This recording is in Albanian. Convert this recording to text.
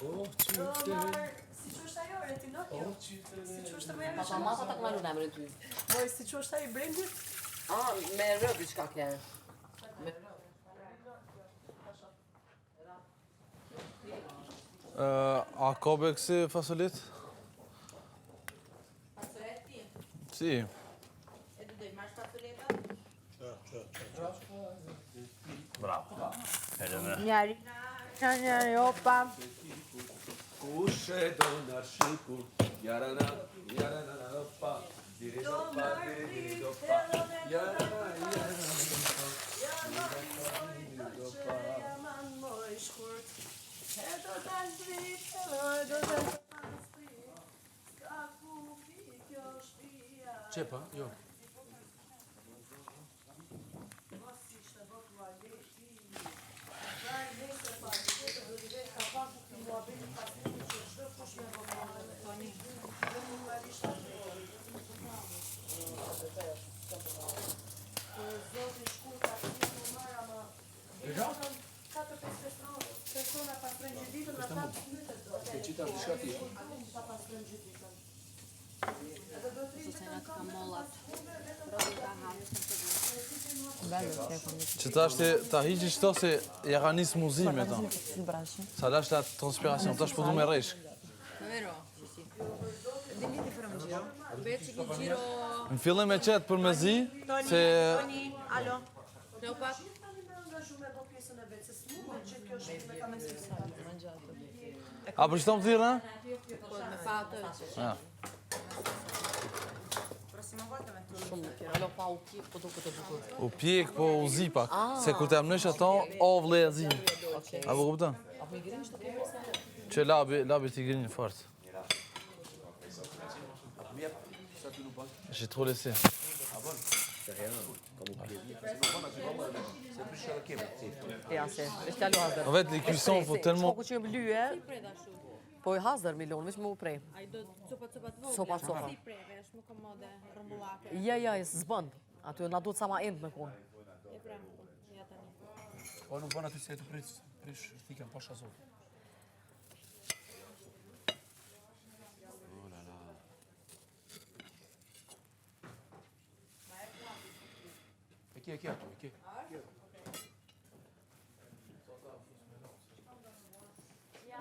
Si që është ajo, Retinokjo? Si që është më Papa masa ta knalu në emrin ty. Moj, si që është ai Brendit? Me rë diçka ke. A ka kësi fasolit? Fasoleti? Si. E du doj marrë fasoleta? Bravo. Njeri, opa. Kushe do në shiku, jarana, opa, diri do pa, jarana, Qepa, jo. Që ta është ta hiqi qëto se ja ka njësë muzime ta. Sa lash la transpiracion, ta është përdu me rejshk. Vero, si. Diliti për më gjiro. Beci ki gjiro... Në fillim e qetë për me zi, se... Toni, alo. Leopak. A për qëto më thirë, Po, me pa atë. Shumë tjera. Alo pa u pjek, po duke të bukur. U pjek, po u zi pak. Se kur të jam nësh ato, o vle e zi. A po kupton? Apo i gërim shtë të përsa? Që labi t'i gërin fort. J'ai trop laissé. Ja, se, është tjallu Hazder. En fait, les cuissons faut tellement... Shkoku që më lye, po i Hazder milion, veç më u prej. A i do copat vogla. Sopa. Si preve, është më komode, rëmbullake. Ja, s'bënd. Aty na duhet sa ma end me kon. E pra, ja tani. O, nuk bën aty se të prish fikën poshtë azot. E ke. Ja,